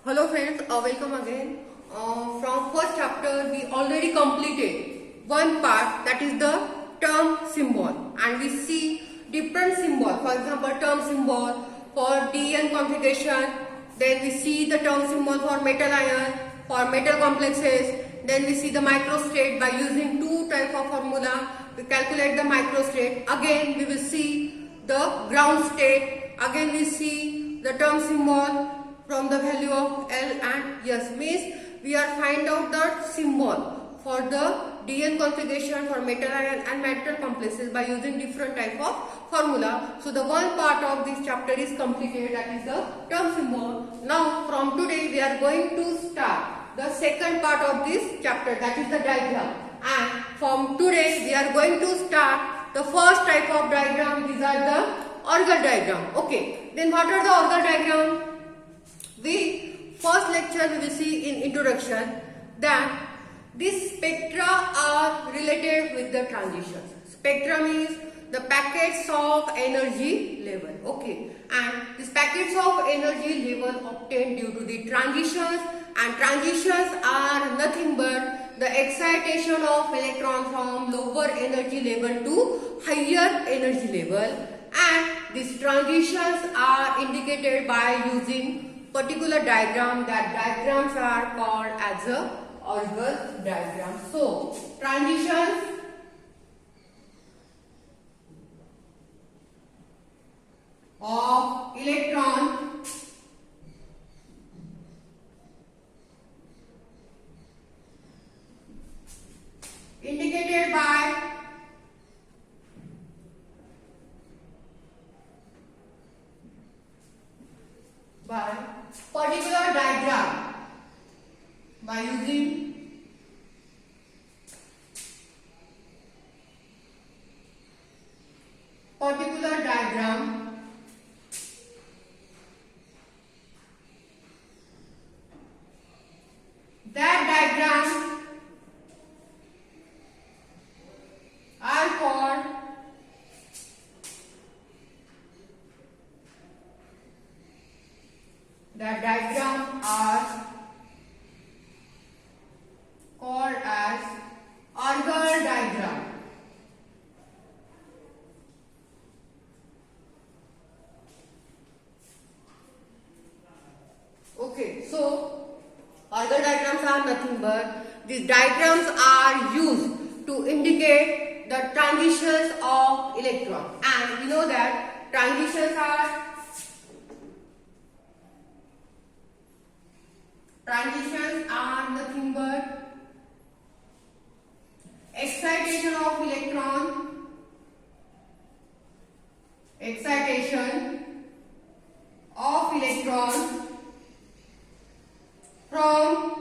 Hello friends, welcome again. From first chapter we already completed one part, that is the term symbol, and we see different symbol. For example, term symbol for DN configuration, then we see the term symbol for metal ion, for metal complexes, then we see the microstate. By using two type of formula we calculate the microstate. Again we will see the ground state. Again we see the term symbol from the value of L and S, means we are find out the symbol for the DN configuration for metal ion and metal complexes by using different type of formula. So the one part of this chapter is completed, that is the term symbol. Now from today we are going to start the second part of this chapter, that is the diagram. And from today we are going to start the first type of diagram. These are the organ diagram. Okay, then what are the organ diagram? We first lecture we will see in introduction that these spectra are related with the transitions. Spectra means the packets of energy level. Okay, and these packets of energy level obtained due to the transitions, and transitions are nothing but the excitation of electron from lower energy level to higher energy level, and these transitions are indicated by using particular diagram. That diagrams are called as a organ diagram. So transitions of electron indicated by particular diagram, by using particular diagram. That diagram are called as organ diagram. Okay, so organ diagrams are nothing but these diagrams are used to indicate the transitions of electron, and we know that transitions are nothing but excitation of electron from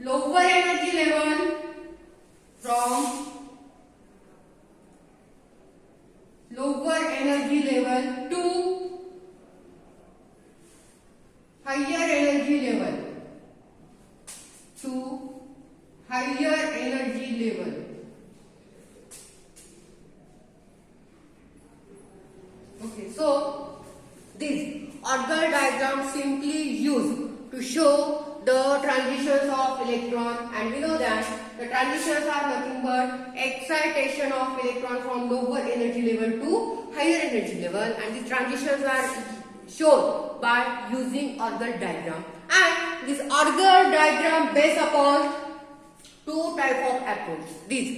lower energy level to higher energy level. Okay, so this organ diagram simply used to show the transitions of electron, and we know that the transitions are nothing but excitation of electron from lower energy level to higher energy level, and these transitions are shown by using organ diagram. And this organ diagram based upon two type of approach. This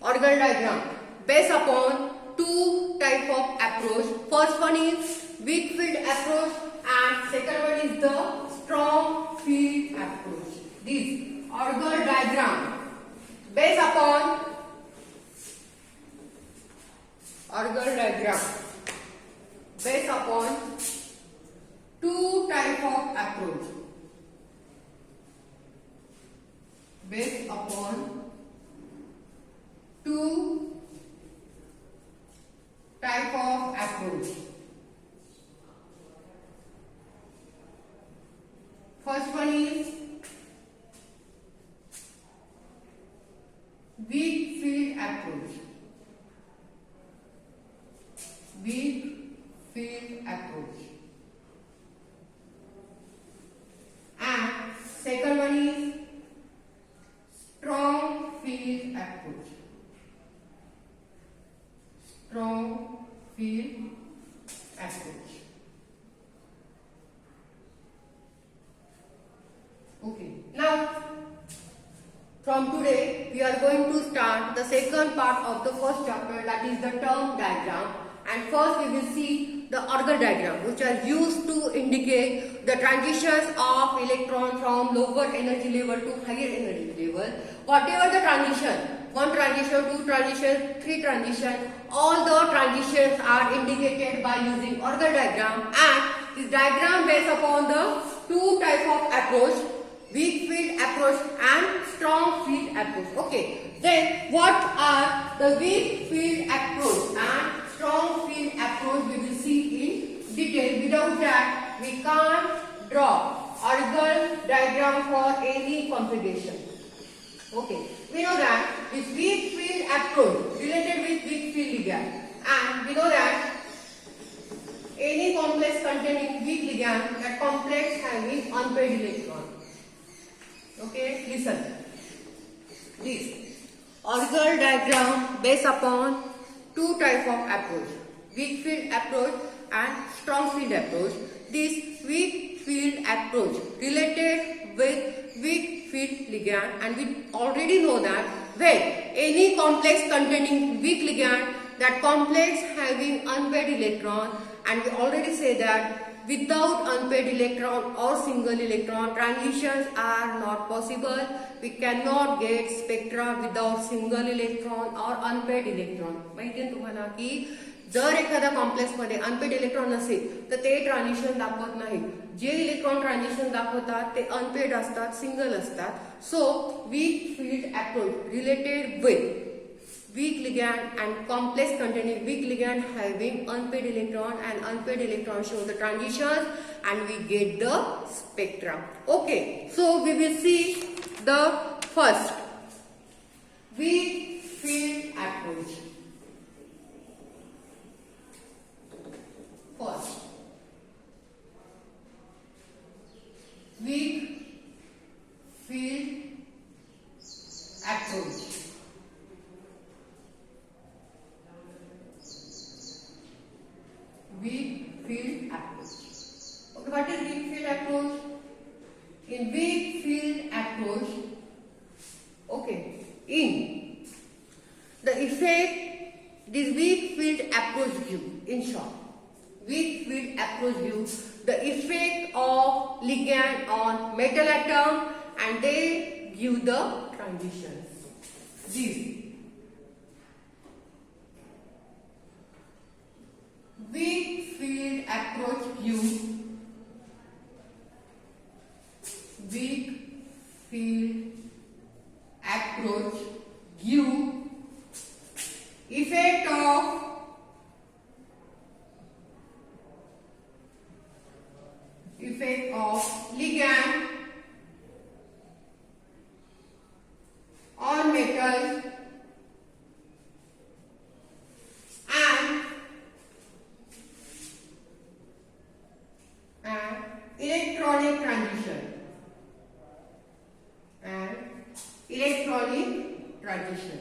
organ diagram based upon two type of approach. First one is weak field approach, and second one is the strong field approach. This organ diagram based upon two type of approach. Based upon two type of approach. First one is weak field field approach. And second one is strong field approach. Strong field approach. Okay. Now, from today, we are going to start the second part of the first chapter, that is the term diagram. And first we will see the order diagram, which are used to indicate the transitions of electron from lower energy level to higher energy level. Whatever the transition, one transition, two transition, three transition, all the transitions are indicated by using order diagram, and this diagram based upon the two types of approach, weak field approach and strong field approach. Okay, then what are the weak field approach and strong field approach we will see in detail. Without that, we can't draw order diagram for any configuration. Okay, we know that this weak field approach related with weak field ligand, and we know that any complex containing weak ligand, that complex having unpaired electron. Okay, listen. This order diagram based upon two types of approach, weak field approach and strong field approach. This weak field approach related with weak field ligand, and we already know that when any complex containing weak ligand, that complex having unpaired electron, and we already say that without unpaired electron or single electron, transitions are not possible. We cannot get spectra without single electron or unpaired electron. माहिती आहे तुम्हाला की जर एखाद्या complex मध्ये unpaired electron असेल तर ते ट्रान्झिशन दाखवत नाही. जे इलेक्ट्रॉन ट्रान्झिशन दाखवतात ते अनपेड असतात, सिंगल असतात. So weak field approach related with weak ligand and complex containing weak ligand having unpaired electron, and unpaired electron show the transitions and we get the spectra. Okay, so we will see the first weak field approach. First, weak field approach. Weak field approach. Okay, what is weak field approach? In weak field approach, okay, in the effect this weak field approach gives, in short, weak field approach gives the effect of ligand on metal atom, and they give the transitions. These weak field approach gives weak field approach give effect of ligand on metal and electronic transition and electronic transition.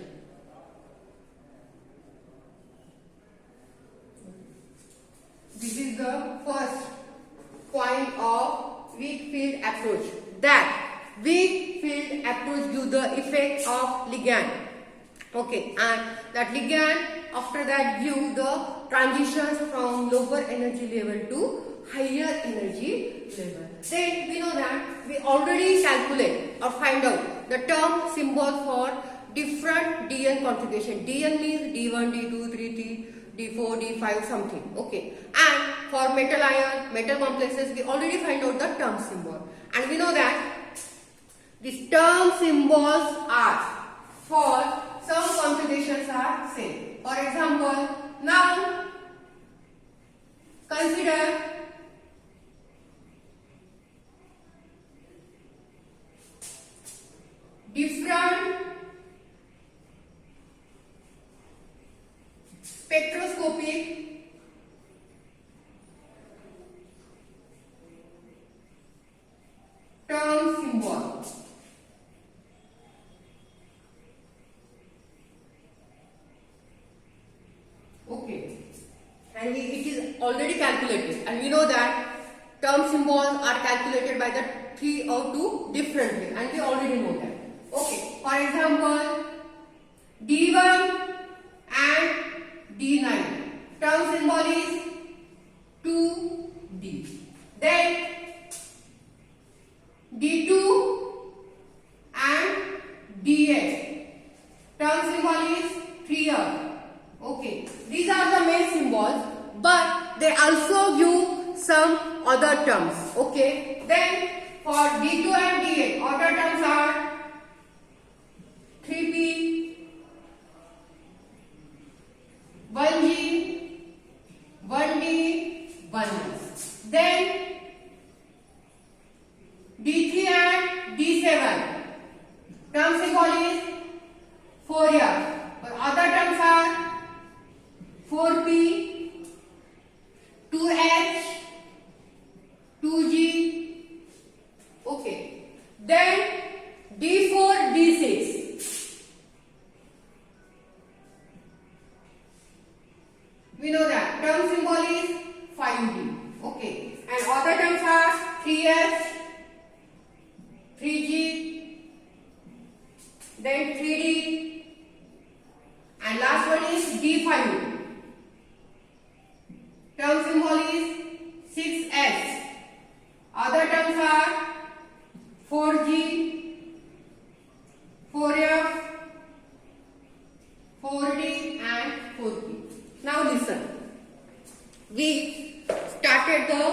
This is the first point of weak field approach, that weak field approach gives the effect of ligand. Okay, and that ligand after that give the transitions from lower energy level to higher energy level. Then we know that we already calculate or find out the term symbol for different DN configuration. DN means D1, D2, 3, D4, D5 something. Okay, and for metal ion, metal complexes, we already find out the term symbol, and we know that these term symbols are for some configurations are same. For example, now consider different spectroscopic and it is already calculated, and we know that term symbols are calculated by the 3 or 2 differently, and we already know that. Okay, for example, D1 and D9. Term symbol is 2D. Then D2 and D8. Term symbol is 3R. Okay, these are the main symbols, but they also give some other terms. Okay, then for D2 and D8, other terms are 3P, 1G, 1D, 1S. Then D3 and D7. Term symbol is 4R. But other terms are 4P, 2H, 2G. Okay. Then D4, D6. We know that term symbol is 5D. Okay. And other terms are 3H, 3G, then 3D, and last one is D5. Term symbol is 6S. Other terms are 4G, 4F, 4D, and 4P. Now listen. We started the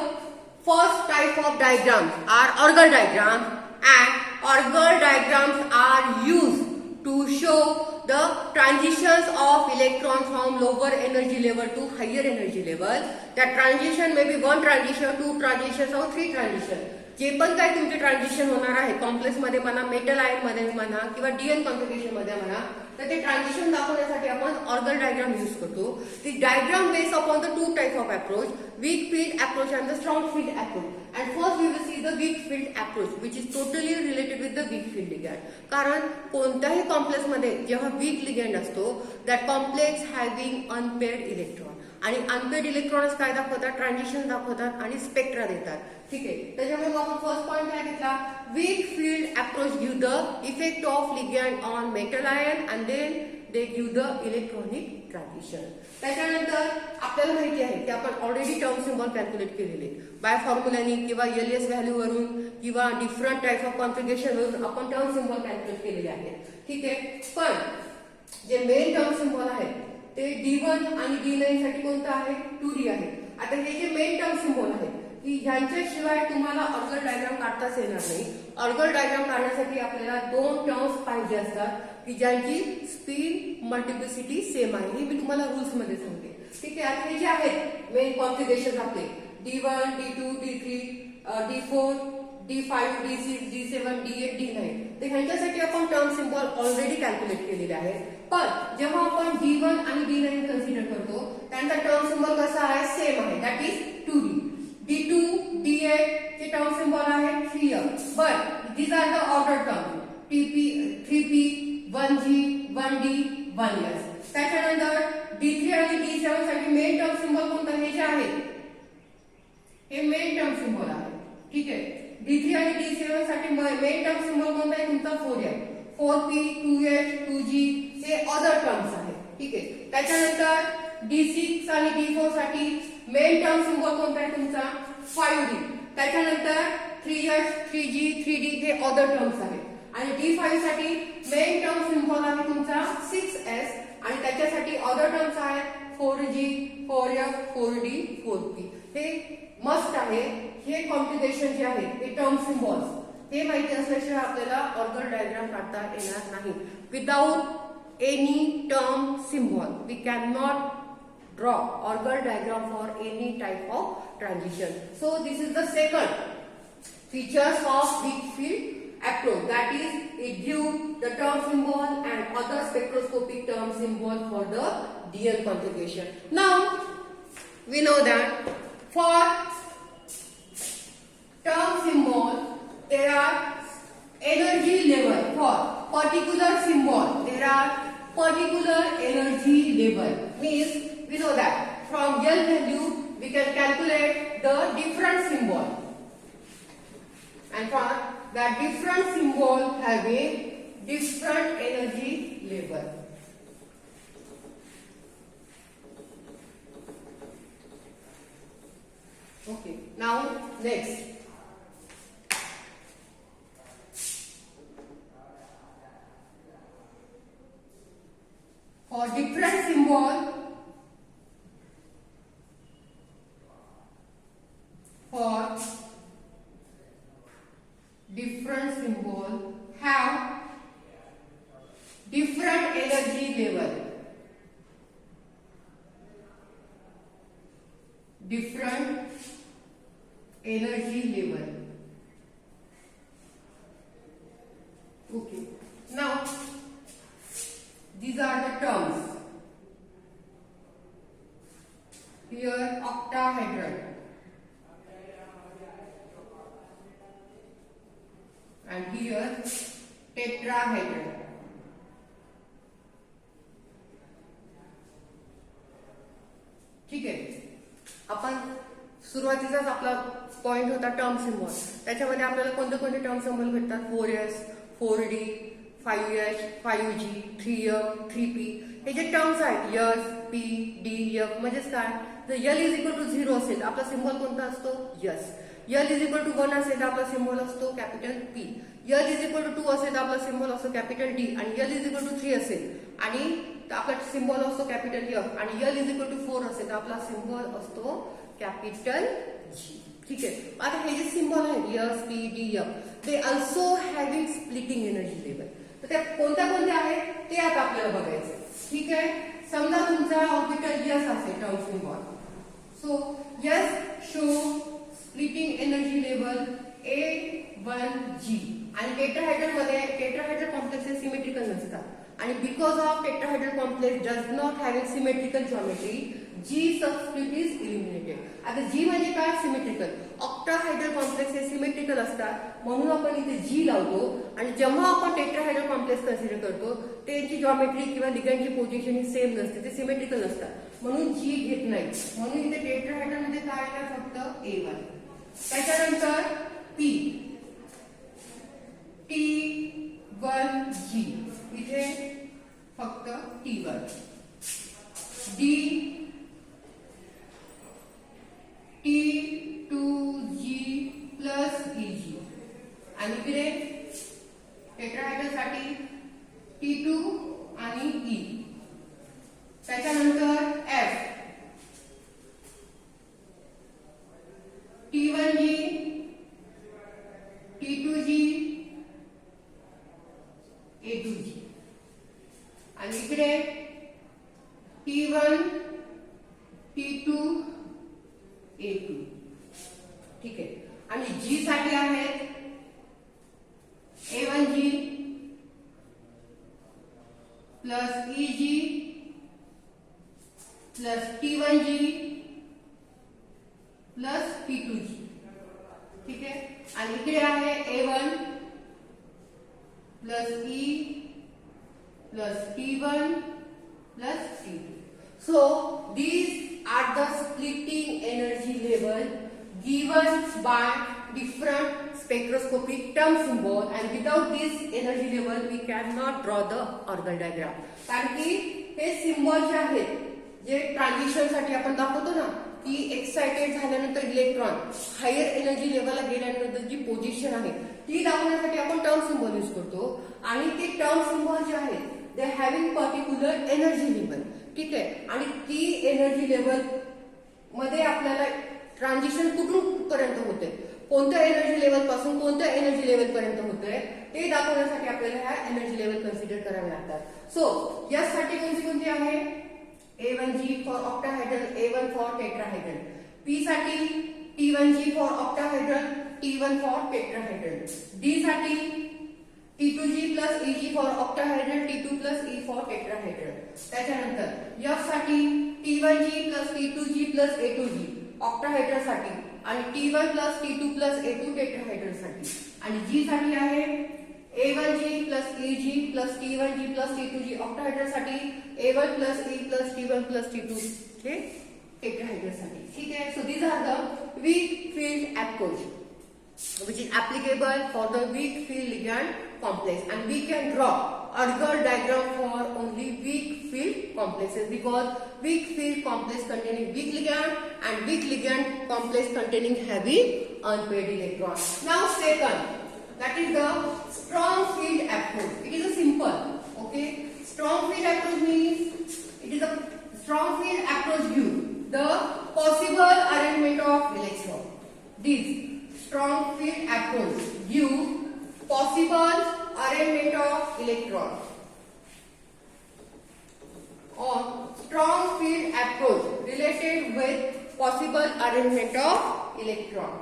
first type of diagrams are Orgel diagrams, and Orgel diagrams are used to show the transitions of electrons from lower energy level to higher energy level. That transition may be one transition, two transitions or three transitions. जे पण काय तुमचे transition होणार आहे complex मध्ये म्हणा, metal ion मध्ये म्हणा किंवा डीएन कॉन्फिगरेशन मध्ये म्हणा, तर ते ट्रान्झिशन दाखवण्यासाठी आपण ऑर्गल डायग्राम यूज करतो. The diagram based upon the two type of approach, weak field approach and the strong field approach. And first we will see the weak field approach which is totally related with the weak field ligand. कारण कोणत्याही complex मध्ये जेव्हा weak ligand असतो, that complex having unpaired electron, आणि unpaired electrons काय दाखवतात, transition दाखवतात आणि स्पेक्ट्रा देतात. ठीक आहे, त्याच्यामुळे आपण फर्स्ट पॉइंट काय घेतला, weak field approach give the effect of ligand on metal ion and then they give the electronic transition. त्याच्यानंतर आपल्याला माहिती आहे की आपण ऑलरेडी टर्म सिम्बॉल कॅल्क्युलेट केलेले बाय फॉर्म्युलानी किंवा एलएस व्हॅल्यू वरून किंवा डिफरंट टाइप ऑफ कॉन्फिगरेशन वरून आपण टर्म सिम्बॉल कॅल्क्युलेट केलेले आहेत. ठीक आहे, पण जे मेन टर्म सिम्बॉल आहे ते D1 आणि D9 साठी कोणतं आहे, 2D आहे. आता हे जे मेन टर्म सिम्बॉल आहे की ह्यांच्याशिवाय तुम्हाला ऑर्गल डायग्राम काढताच येणार नाही. ऑर्गल डायग्राम काढण्यासाठी आपल्याला दोन टर्म्स पाहिजे असतात की ज्यांची स्पीड मल्टिप्लिसिटी सेम आहे. हे मी तुम्हाला रूल्स मध्ये सांगते. ठीक आहे, आता हे जे आहेत मेन कॉन्फिगरेशन आपले D1, D2, D3, D4, D5, D6, D7, D8, D9, तर ह्यांच्यासाठी आपण टर्म सिम्बॉल ऑलरेडी कॅल्क्युलेट केलेले आहे. पण जेव्हा आपण D1 आणि D9 कन्सिडर करतो त्यांचा टर्म सिम्बॉल कसा आहे, सेम आहे, that is 2D. D2, D8 चे टर्म सिम्बॉल आहे 3R, but these are the order term, 3P, 1G, 1D, 1S. त्याच्यानंतर D3 आणि D7 साठी मेन टर्म सिम्बॉल कोणता, हे जे आहे हे मेन टर्म सिम्बॉल आहे. ठीक आहे, D3 आणि D7 साठी मेन टर्म सिम्बॉल कोणता आहे तुमचा 4R, 4P, 2H, 2G हे अदर टर्म्स आहेत. ठीक आहे, त्याच्यानंतर D6 आणि D4 साठी मेन टर्म सिम्बॉल कोणता आहे तुमचा 5D. त्याच्यानंतर 3H, 3G, 3D हे अदर टर्म्स आहेत. आणि D5 साठी मेन टर्म सिम्बॉल आहे तुमचा 6S आणि त्याच्यासाठी अदर टर्म्स आहेत 4G, 4F, 4D, 4P. हे मस्ट आहे. हे कॉम्प्लिकेशन जे आहे ते टर्म सिम्बॉल्स हे माहिती असल्याशिवाय आपल्याला ऑर्गल डायग्राम काढता येणार नाही. Without any term symbol we can not draw orgel diagram for any type of transition. So this is the second features of weak field approach, that is it gives the term symbol and other spectroscopic term symbol for the DL configuration. Now we know that for term symbol there are energy level. For particular symbol there are particular energy level, means we know that from L value we can calculate the different symbol, and for that different symbol have a different energy level. Okay, now next. For different symbol, have different energy level. Different energy level. Okay. Now, these are the terms. Here, octahedral. And here, tetrahedral. ठीक आहे. आपण सुरुवातीचाच आपला point होता term symbol. त्याच्यामध्ये आपल्याला कोणते कोणते term symbol भेटतात? 4s, 4d, 5h, 5g, 3f, 3p. हे जे टर्म्स आहेत s, p, d, f म्हणजेच काय? जर l इज इक्वल टू 0 असेल आपला सिम्बॉल कोणता असतो? s. l is equal to 1 असेल तर आपला सिम्बॉल असतो capital p. l is equal to 2 असेल तर आपला सिम्बॉल असतो कॅपिटल d. आणि l इज इक्वल टू 3 असेल आणि आपला सिम्बॉल असतो कॅपिटल F. आणि l इज इक्वल टू 4 असेल तर आपला सिम्बॉल असतो कॅपिटल G. ठीक आहे. आता हे जे सिम्बॉल आहेत s, p, d, f they also having splitting energy level. तर त्या कोणत्या कोणत्या आहेत ते आता आपल्याला बघायचं. ठीक आहे. समजा तुमचा ऑर्बिटल s असेल टर्म सिम्बॉल. सो s show splitting energy level A1G. आणि टेट्राहेड्रल कॉम्प्लेक्स हे सिमेट्रिकल नसतात. आणि because of tetrahedral complex does not having symmetrical geometry, G subscript is eliminated. आता G म्हणजे काय? सिमेट्रिकल. ऑक्टाहायड्रल कॉम्प्लेक्स हे सिमेट्रिकल असतात म्हणून आपण इथे G लावतो. आणि जेव्हा आपण टेट्राहायड्रल कॉम्प्लेक्स कन्सिडर करतो त्यांची जॉमेट्री किंवा लिगँडची पोझिशन ही सेम नसते, ते सिमेट्रिकल नसतात म्हणून G घेत नाही. म्हणून इथे टेट्राहायड्रल मध्ये काय आहे? फक्त A1. त्याच्यानंतर P, T1G इथे फक्त T1. D, T2G plus EG. आणि इकडे टेट्राहायड्रल साठी T2 आणि E. त्याच्यानंतर F, T1G, T2G, A2G. आणि इकडे T1, T2, A2. ठीक आहे. आणि G साठी आहेत A1G plus EG plus T1G plus T2G. ठीक आहे. आणि इकडे आहे A1 plus E plus T1 plus T2. So these are the splitting energy level given by different spectroscopic term symbol, and without this energy level we cannot draw the orbital diagram. कारण की हे symbol जे आहेत जे transition साठी आपण दाखवतो ना की excited झाल्यानंतर electron higher energy लेवलला गेल्यानंतर जी पोझिशन आहे ती दाखवण्यासाठी आपण टर्म सिम्बॉल यूज करतो. आणि ते टर्म सिम्बॉल जे आहेत दे हॅव्हिंग पर्टिक्युलर एनर्जी लेवल. ठीक आहे. आणि ती एनर्जी लेवल मध्ये आपल्याला ट्रान्झिशन कुठून पर्यंत होते, कोणत्या एनर्जी लेवल पासून कोणत्या एनर्जी लेवल पर्यंत होतंय ते दाखवण्यासाठी आपल्याला ह्या एनर्जी लेवल कन्सिडर करावे लागतात. सो यासाठी कोणती कोणती आहे? A1G for octahedral, A1 for tetrahedral. P साठी T1G for octahedral, T1 for tetrahedral. D साठी T2G plus EG for octahedral, T2 plus E for tetrahedral. त्याच्यानंतर F साठी T1G plus T2G plus A2G octahedral साठी आणि T1 plus T2 plus A2 tetrahedral साठी. आणि G साठी आहे A1G plus EG plus T1G plus T2G octahedral साठी, A1 plus E plus T1 plus T2. Okay. टेट्राहेड्रलसाठी. ठीक आहे. So these are the weak field approach which is applicable for the weak field ligand complex, and we can draw Argand diagram for only weak field complexes, because weak field complex containing weak ligand and weak ligand complex containing heavy unpaired electron. Now second, that is the strong field approach. It is a simple, okay. Strong field approach means it is a strong field approach view the possible arrangement of electron. This strong field approach view possible arrangement of electron, or strong field approach related with possible arrangement of electron.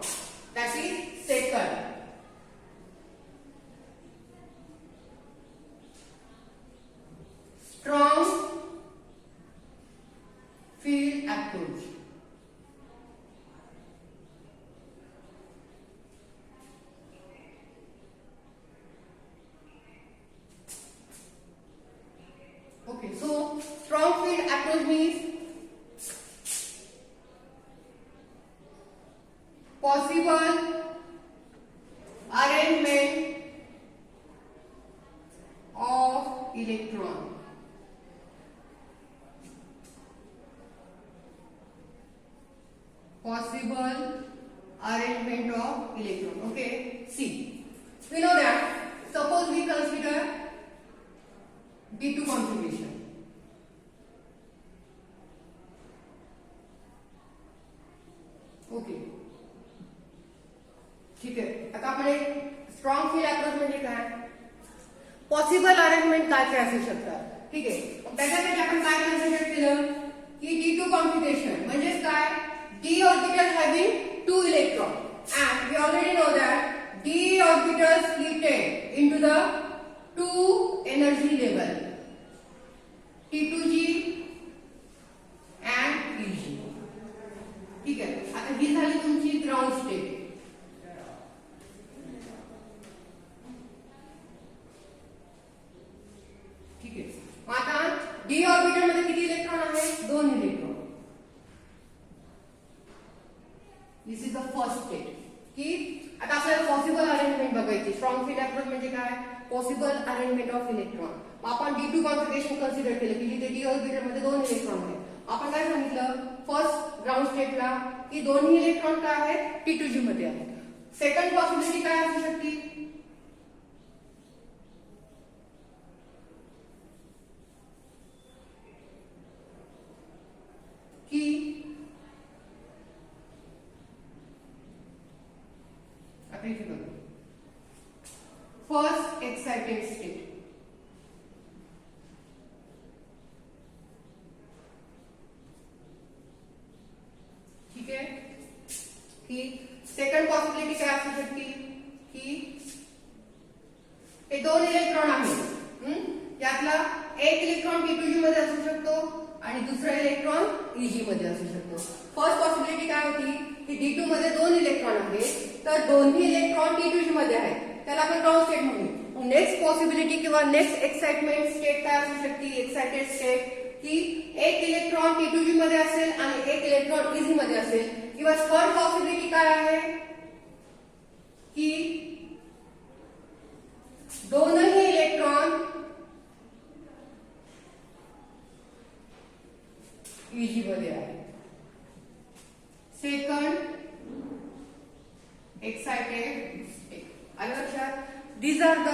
That is second. Strong field approach. Okay, so strong field approach means possible arrangement of electron. Possible arrangement of electron. Okay, see, we know that suppose we consider D2 configuration. Okay, ठीक आहे. आता आपण एक strong field approach म्हणजे काय, possible arrangement काय काय असू शकतात. ठीक आहे. त्याच्यासाठी आपण काय कन्सिडर केलं की D2 कॉन्फिगरेशन म्हणजे काय, d orbital having 2 electron, and we already know that d orbitals splitted into the 2 energy level, T2g and Eg. ठीक आहे. आता ही झाली तुमची ग्राउंड स्टेट. ठीक आहे. आता d ऑर्बिटल मध्ये किती इलेक्ट्रॉन आहेत, 2 electron. This is the first state. की आता आपल्याला पॉसिबल अरेंजमेंट बघायची. स्ट्रॉंग फील्ड अप्रोच म्हणजे काय, पॉसिबल अरेंजमेंट ऑफ इलेक्ट्रॉन. आपण D2 कॉन्फिगरेशन कन्सिडर केलं की जिथे d ऑर्बिटल मध्ये 2 इलेक्ट्रॉन आहेत. आपण काय सांगितलं फर्स्ट ग्राउंड स्टेटला की दोन्ही इलेक्ट्रॉन काय आहेत, T2g मध्ये आहेत. सेकंड पॉसिबिलिटी काय असू शकते, की आता इथे बघा फर्स्ट एक्साइटेड स्टेट. ठीक आहे. की सेकंड पॉसिबिलिटी काय असू शकते की हे 2 इलेक्ट्रॉन आहेत, यातला एक इलेक्ट्रॉन T2g मध्ये असू शकतो आणि दुसरा इलेक्ट्रॉन Eg मध्ये असू शकतो. फर्स्ट पॉसिबिलिटी काय होती की D2 मध्ये 2 इलेक्ट्रॉन आहेत, तर दोन्ही इलेक्ट्रॉन T2g मध्ये आहेत, त्याला आपण ग्राउंड स्टेट म्हणू. नेक्स्ट पॉसिबिलिटी किंवा नेक्स्ट एक्साइटमेंट स्टेट काय असू शकते, एक्साइटेड स्टेट, की एक इलेक्ट्रॉन T2g मध्ये असेल आणि एक इलेक्ट्रॉन Eg मध्ये असेल. किंवा थर्ड पॉसिबिलिटी काय आहे की दोनही इलेक्ट्रॉन Eg मध्ये आहे. Second excited state. आलं लक्षात. These are the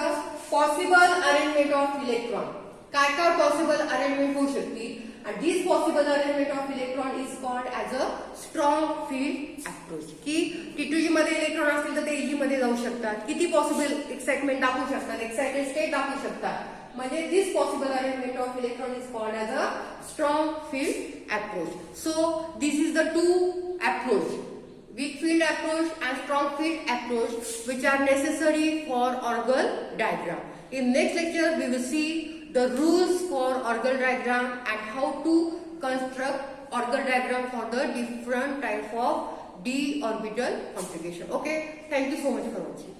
possible arrangement of electron. काय काय पॉसिबल अरेंजमेंट होऊ शकते, and this possible arrangement of electron is called as a strong field approach. की T2g मध्ये इलेक्ट्रॉन असतील तर ते Eg मध्ये जाऊ शकतात. किती पॉसिबल एक्साइटमेंट दाखवू शकतात, एक्साइटेड स्टेट दाखवू शकतात. म्हणजे this possible arrangement of electron is called as a strong field approach. So this is the two approach, weak field approach and strong field approach, which are necessary for Orgel diagram. In next lecture we will see the rules for Orgel diagram and how to construct Orgel diagram for the different type of d orbital configuration. Okay, thank you so much for watching.